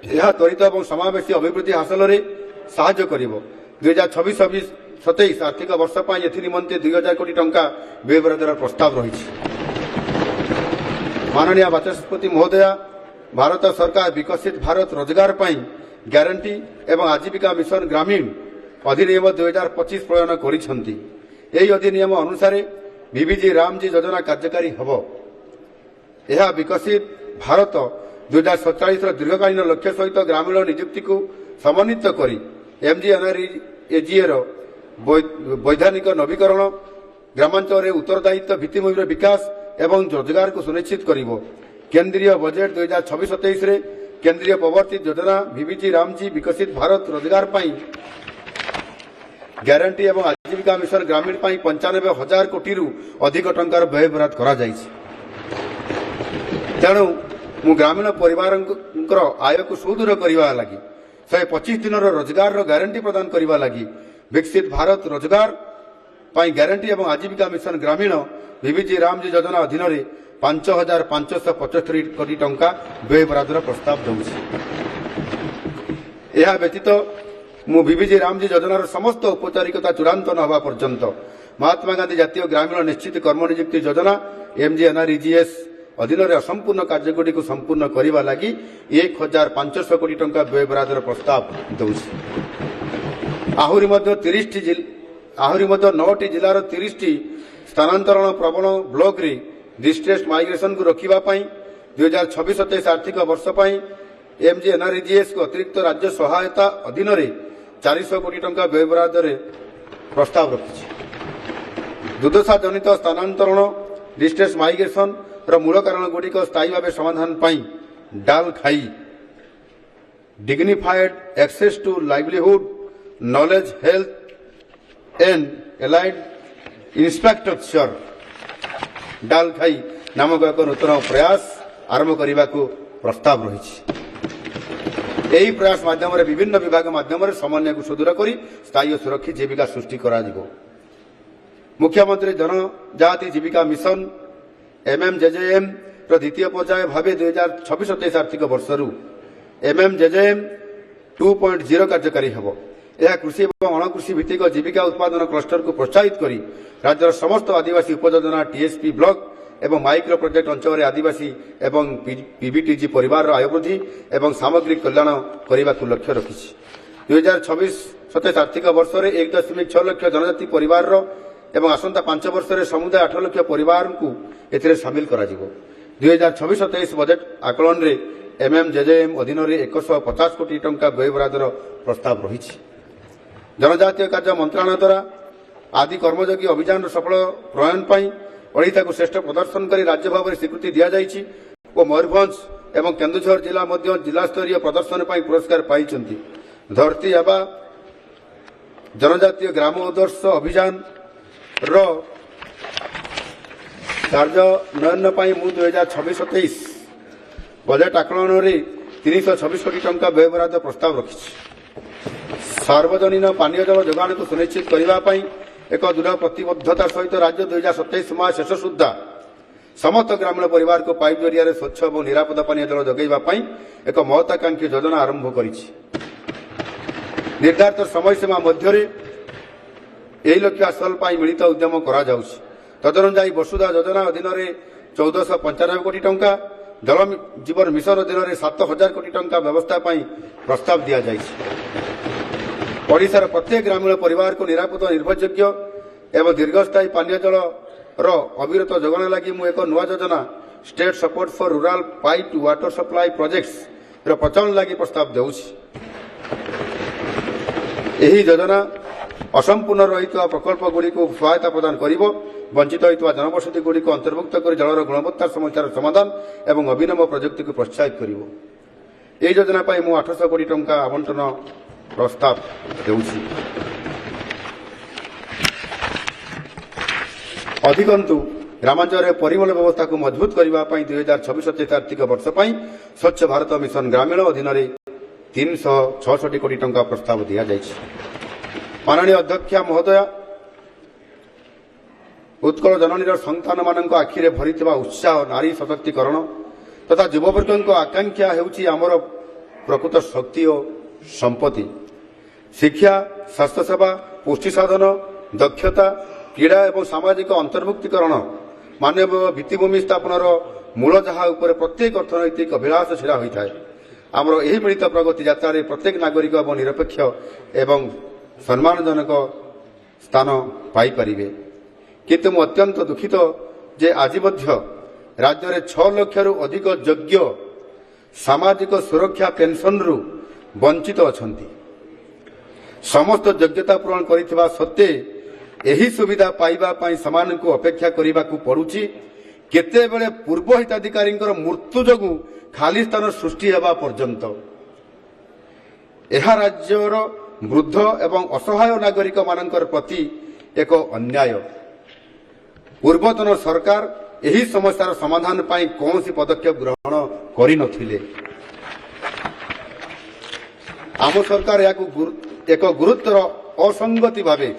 यह त्वरित और समावेशी अभिवृद्धि हासिल में साहाय्य करिब। 2026-27 आर्थिक वर्ष निमंते 2000 कोटी टंका व्यय बरादर प्रस्ताव रही। माननीय बाचस्पति महोदया, भारत सरकार विकसित भारत रोजगार पर ग्यारंटी एवं आजीविका मिशन ग्रामीण अधिनियम 2025 प्रणयन करिसेंती। एही अधिनियम अनुसार बीबीजी रामजी योजना कार्यकारी हब। यह विकसित भारत 2047 दीर्घकालीन लक्ष्य सहित ग्रामीण नियुक्ति को समन्वित करी एमजीएनआरईजीए वैधानिक नवीकरण, ग्रामांचल उत्तरदायित्व भित्तिभूमि विकास एवं रोजगार को सुनिश्चित करिब। केंद्रीय बजेट 2026-27 रे केंद्रीय प्रवर्तित योजना बीबीजी रामजी विकसित भारत रोजगार पाई ग्यारंटी एवं आजीविका मिशन ग्रामीण पाई 95,000 कोटी रु अधिक टंकार व्यय बराद करा जायछि। तेणु मु ग्रामीण परिवार आय को सुदृढ़ करने लगी 125 दिन रोजगार ग्यारंटी प्रदान करने लगी विकसित भारत रोजगार पाई ग्यारंटी एवं आजीविका मिशन ग्रामीण बीबीजी रामजी योजना अधीन 5,575 कोटी टंका व्यय बरादर प्रस्ताव दूसरी। यह व्यतीत मु बीबीजी रामजी योजनार समस्त औपचारिकता चूड़ांत न हवा पर्यंत महात्मा गांधी जातीय ग्रामीण निश्चित कर्मनियुक्ति योजना एमजीएनआरईजीएस अधीन असंपूर्ण कार्यगुड़ी को संपूर्ण करने लगी 1,500 कोटी टंका व्यय बरादर प्रस्ताव दूसरी। आहरी 9टी जिलार 30टी स्थानांतरण प्रवण ब्लॉक रे डिस्ट्रेस माइग्रेशन को रखा 2026-27 आर्थिक वर्ष एमजीएनआरईजीएस को अतिरिक्त राज्य सहायता अधीन 400 कोटी टंका व्यय बरादर प्रस्ताव रखी। दुर्दशा जनित स्थानांतरण डिस्ट्रेस माइग्रेशन मूल कारण गुड़िक स्थायी भाव समाधान पाई डाल खाई dignified access to livelihood knowledge health and allied infrastructure डाल खाई नामक एक नूतन प्रयास आरंभ करने को प्रस्ताव रही। यही प्रयास माध्यम विभिन्न विभाग माध्यम समन्वय को सुदृढ़ कर स्थायी सुरक्षित जीविका सृष्टि करा जिवो। मुख्यमंत्री जनजाति जीविका मिशन एमएमजेजेएम द्वितीय पर्याय भाव 2026-27 आर्थिक वर्ष एमएमजेजेएम 2.0 कार्यकारी हब। यह कृषि और अणकृषि भित्तिक जीविका उत्पादन क्लस्टर को प्रोत्साहित करी राज्यर समस्त आदिवासी उपयोजना टीएसपी ब्लॉक एवं माइक्रो प्रोजेक्ट अंचल आदिवासी एवं पीबीटीजी परिवार आय वृद्धि एवं सामग्रिक कल्याण करने को लक्ष्य रखी। 2026-27 आर्थिक वर्ष 1.6 लाख जनजाति परिवार एवं आसंता 5 वर्ष समुदाय 8 लाख परिवार को एथिरे शामिल करा जिवो। 2026-27 बजेट आकलन रे एमएमजेजेएम अधीन 150 कोटी टंका व्यय बरादर प्रस्ताव रही। जनजातीय कार्य मंत्रालय द्वारा आदि कर्मयोगी अभियान सफल प्रयन पाई ओडिशा को श्रेष्ठ प्रदर्शन कर राज्य भाव में स्वीकृति दि जाइछि और मयूरभंज एवं केन्दुझर जिला मध्य जिला स्तरीय प्रदर्शन पाई पुरस्कार पाई। धरती आबा जनजातीय ग्राम आदर्श अभियान कार्यान्वयन पाई मु 2026-27 बजेट आकलन में 326 कोटी टंका व्यय बराद प्रस्ताव रखी। सार्वजनीन पानीय जल जोगाण को सुनिश्चित करने एक दृढ़ प्रतिबद्धता सहित राज्य 2027 माह शेष सुधा समस्त ग्रामीण परिवार को पाइप जरिया स्वच्छ और निरापद पानीय जल जोगाइवाई एक महत्वाकांक्षी योजना आरंभ कर निर्धारित समय सीमा मध्य यही लक्ष्य हासिल मिलित उद्यम करा जाउछि। तदनुसार वसुधा योजना अधीन 1495 कोटी टंका जल जीवन मिशन अधीन 7,000 कोटी टंका व्यवस्था प्रस्ताव दि जाइछि। ओडिशार प्रत्येक ग्रामीण परिवार को निरापद निर्भरयोग्य एवं दीर्घस्थायी पानीय जल अविरत जोगाण लगी मु एक नुआ योजना state support for rural pipe water supply projects प्रचलन लगी प्रस्ताव देउछि। यही योजना असंपूर्ण रही प्रकल्प गुड़ी को सहायता प्रदान करिवो, वंचित होता जनबसति गुड़ी को अंतर्भुक्त कर जलर गुणवत्ता समस्यार समाधान एवं अभिनव प्रजुक्ति को प्रोत्साहित करिवो। यह योजना पाई मु 800 कोटी टंका आवंटन प्रस्ताव देउछि। अधिकंतु ग्रामांचल परिमल व्यवस्था को मजबूत करने 2026-27 आर्थिक वर्ष स्वच्छ भारत मिशन ग्रामीण अधीन 366 कोटी टंका प्रस्ताव दि जाइछि। माननीय अध्यक्षा महोदया, उत्कल जननी संतान मान आखिरे भरी उत्साह नारी सशक्तिकरण तथा युववर्ग आकांक्षा हेउछि आमर ପ୍ରକୃତ ଶକ୍ତି ଓ ସମ୍ପତ୍ତି। ଶିକ୍ଷା, ସ୍ୱାସ୍ଥ୍ୟସେବା, ପୁଷ୍ଟି ସାଧନ, ଦକ୍ଷତା, କ୍ରୀଡ଼ା ଏବଂ ସାମାଜିକ ଅନ୍ତର୍ଭୁକ୍ତିକରଣ ମାନବୀୟ ଭିତ୍ତିଭୂମି ସ୍ଥାପନର ମୂଳ ଯାହା ଉପରେ ପ୍ରତ୍ୟେକ ଅର୍ଥନୈତିକ ଅଭିଳାଷ ଛିଡ଼ା ହୋଇଥାଏ। ଆମର ଏହି ମିଳିତ ପ୍ରଗତି ଯାତ୍ରାରେ ପ୍ରତ୍ୟେକ ନାଗରିକ ଏବଂ ନିରପେକ୍ଷ ଏବଂ ସମ୍ମାନଜନକ ସ୍ଥାନ ପାଇପାରିବେ। କିନ୍ତୁ ମୁଁ ଅତ୍ୟନ୍ତ ଦୁଃଖିତ ଯେ ଆଜି ମଧ୍ୟ ରାଜ୍ୟରେ 6 ଲକ୍ଷରୁ ଅଧିକ ଯୋଗ୍ୟ ସାମାଜିକ ସୁରକ୍ଷା ପେନ୍ସନରୁ ବଞ୍ଚିତ ଅଛନ୍ତି। ସମସ୍ତ ଯୋଗ୍ୟତା ପୂରଣ କରିଥିବା ସତ୍ତ୍ୱେ ଏହି ସୁବିଧା ପାଇବା ପାଇଁ ସେମାନଙ୍କୁ ଅପେକ୍ଷା କରିବାକୁ ପଡୁଛି, କେତେବେଳେ ପୂର୍ବ ହିତାଧିକାରୀଙ୍କର ମୃତ୍ୟୁ ଯୋଗୁଁ ଖାଲି ସ୍ଥାନ ସୃଷ୍ଟି ହେବା ପର୍ଯ୍ୟନ୍ତ। ଏହା ରାଜ୍ୟର ବୃଦ୍ଧ ଏବଂ ଅସହାୟ ନାଗରିକମାନଙ୍କର ପ୍ରତି ଏକ ଅନ୍ୟାୟ। ପୂର୍ବତନ ସରକାର ଏହି ସମସ୍ୟାର ସମାଧାନ ପାଇଁ କୌଣସି ପଦକ୍ଷେପ ଗ୍ରହଣ କରିନଥିଲେ। ଆମ ସରକାର ଏହାକୁ ଏକ ଗୁରୁତର ଅସଙ୍ଗତି ଭାବେ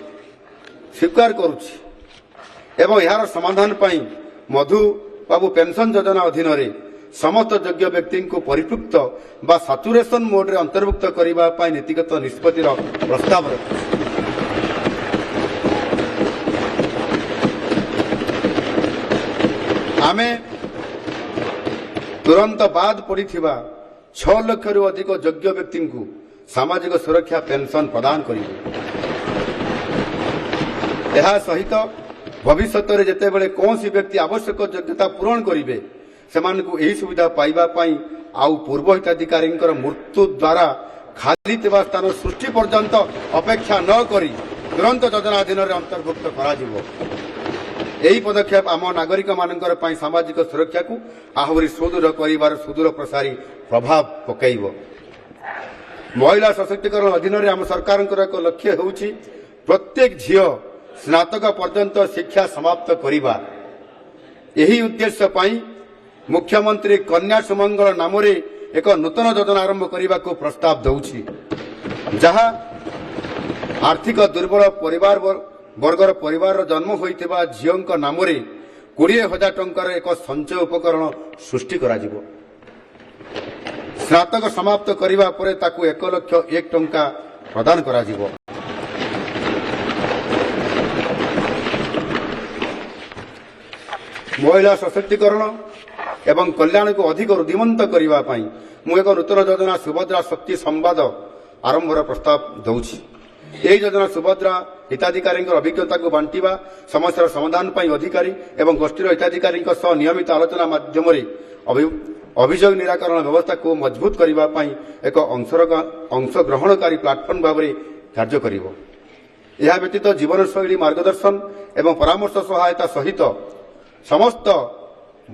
ସ୍ୱୀକାର କରୁଛି ଏବଂ ଏହାର ସମାଧାନ ପାଇଁ ମଧୁବାବୁ ପେନ୍ସନ୍ ଯୋଜନା ଅଧୀନରେ ସମସ୍ତ ଯୋଗ୍ୟ ବ୍ୟକ୍ତିଙ୍କୁ ପରିପୃକ୍ତ ବା ସାଚୁରେସନ୍ ମୋଡରେ ଅନ୍ତର୍ଭୁକ୍ତ କରିବା ପାଇଁ ନୀତିଗତ ନିଷ୍ପତ୍ତିର ପ୍ରସ୍ତାବ ରଖିଛି। ଆମେ ତୁରନ୍ତ ବାଦ ପଡ଼ିଥିବା 6 ଲକ୍ଷରୁ ଅଧିକ ଯୋଗ୍ୟ ବ୍ୟକ୍ତିଙ୍କୁ ସାମାଜିକ ସୁରକ୍ଷା ପେନ୍ସନ୍ ପ୍ରଦାନ କରିବୁ। ଏହା ସହିତ ଭବିଷ୍ୟତରେ ଯେତେବେଳେ କୌଣସି ବ୍ୟକ୍ତି ଆବଶ୍ୟକ ଯୋଗ୍ୟତା ପୂରଣ କରିବେ ସେମାନଙ୍କୁ ଏହି ସୁବିଧା ପାଇବା ପାଇଁ ଆଉ ପୂର୍ବ ହିତାଧିକାରୀଙ୍କର ମୃତ୍ୟୁ ଦ୍ୱାରା ଖାଲି ଥିବା ସ୍ଥାନ ସୃଷ୍ଟି ପର୍ଯ୍ୟନ୍ତ ଅପେକ୍ଷା ନ କରି ତୁରନ୍ତ ଯୋଜନା ଅଧୀନରେ ଅନ୍ତର୍ଭୁକ୍ତ କରାଯିବ। ଏହି ପଦକ୍ଷେପ ଆମ ନାଗରିକମାନଙ୍କର ପାଇଁ ସାମାଜିକ ସୁରକ୍ଷାକୁ ଆହୁରି ସୁଦୃଢ଼ କରିବାର ସୁଦୂର ପ୍ରସାରୀ ପ୍ରଭାବ ପକାଇବ। ମହିଳା ସଶକ୍ତିକରଣ ଅଧୀନରେ ଆମ ସରକାରଙ୍କର ଏକ ଲକ୍ଷ୍ୟ ହେଉଛି ପ୍ରତ୍ୟେକ ଝିଅ ସ୍ନାତକ ପର୍ଯ୍ୟନ୍ତ ଶିକ୍ଷା ସମାପ୍ତ କରିବା। ଏହି ଉଦ୍ଦେଶ୍ୟ ପାଇଁ ମୁଖ୍ୟମନ୍ତ୍ରୀ କନ୍ୟା ସୁମଙ୍ଗଳ ନାମରେ ଏକ ନୂତନ ଯୋଜନା ଆରମ୍ଭ କରିବାକୁ ପ୍ରସ୍ତାବ ଦେଉଛି, ଯାହା ଆର୍ଥିକ ଦୁର୍ବଳ ବର୍ଗର ପରିବାରର ଜନ୍ମ ହୋଇଥିବା ଝିଅଙ୍କ ନାମରେ 20,000 ଟଙ୍କାର ଏକ ସଞ୍ଚୟ ଉପକରଣ ସୃଷ୍ଟି କରାଯିବ। ସ୍ନାତକ ସମାପ୍ତ କରିବା ପରେ ତାକୁ 1,01,000 ଟଙ୍କା ପ୍ରଦାନ କରାଯିବ। ମହିଳା ସଶକ୍ତିକରଣ ଏବଂ କଲ୍ୟାଣକୁ ଅଧିକ ରୁଦ୍ଧିମନ୍ତ କରିବା ପାଇଁ ମୁଁ ଏକ ନୂତନ ଯୋଜନା ସୁଭଦ୍ରା ଶକ୍ତି ସମ୍ବାଦ ଆରମ୍ଭର ପ୍ରସ୍ତାବ ଦେଉଛି। ଏହି ଯୋଜନା ସୁଭଦ୍ରା ହିତାଧିକାରୀଙ୍କର ଅଭିଜ୍ଞତାକୁ ବାଣ୍ଟିବା, ସମସ୍ୟାର ସମାଧାନ ପାଇଁ ଅଧିକାରୀ ଏବଂ ଗୋଷ୍ଠୀର ହିତାଧିକାରୀଙ୍କ ସହ ନିୟମିତ ଆଲୋଚନା ମାଧ୍ୟମରେ ଅଭିଯୋଗ ନିରାକରଣ ବ୍ୟବସ୍ଥାକୁ ମଜବୁତ କରିବା ପାଇଁ ଏକ ଅଂଶଗ୍ରହଣକାରୀ ପ୍ଲାଟଫର୍ମ ଭାବରେ କାର୍ଯ୍ୟ କରିବ। ଏହା ବ୍ୟତୀତ ଜୀବନଶୈଳୀ ମାର୍ଗଦର୍ଶନ ଏବଂ ପରାମର୍ଶ ସହାୟତା ସହିତ ସମସ୍ତ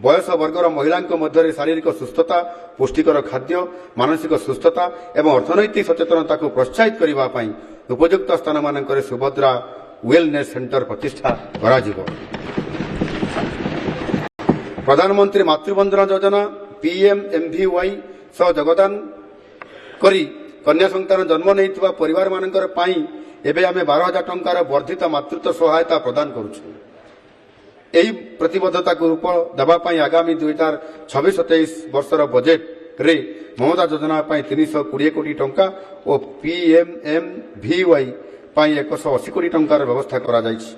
ବୟସ ବର୍ଗର ମହିଳାଙ୍କ ମଧ୍ୟରେ ଶାରୀରିକ ସୁସ୍ଥତା, ପୁଷ୍ଟିକର ଖାଦ୍ୟ, ମାନସିକ ସୁସ୍ଥତା ଏବଂ ଅର୍ଥନୈତିକ ସଚେତନତାକୁ ପ୍ରୋତ୍ସାହିତ କରିବା ପାଇଁ ଉପଯୁକ୍ତ ସ୍ଥାନମାନଙ୍କରେ ସୁଭଦ୍ରା ୱେଲନେସ୍ ସେଣ୍ଟର ପ୍ରତିଷ୍ଠା କରାଯିବ। ପ୍ରଧାନମନ୍ତ୍ରୀ ମାତୃବନ୍ଦନା ଯୋଜନା PMMVY ସହ ଯୋଗଦାନ କରି କନ୍ୟା ସନ୍ତାନ ଜନ୍ମ ନେଇଥିବା ପରିବାରମାନଙ୍କର ପାଇଁ ଏବେ ଆମେ 12,000 ଟଙ୍କାର ବର୍ଦ୍ଧିତ ମାତୃତ୍ୱ ସହାୟତା ପ୍ରଦାନ କରୁଛୁ। ଏହି ପ୍ରତିବଦ୍ଧତାକୁ ରୂପ ଦେବା ପାଇଁ ଆଗାମୀ 2026-27 ବର୍ଷର ବଜେଟ୍ରେ ମମତା ଯୋଜନା ପାଇଁ 320 କୋଟି ଟଙ୍କା ଓ PMMVY ପାଇଁ 180 କୋଟି ଟଙ୍କାର ବ୍ୟବସ୍ଥା କରାଯାଇଛି।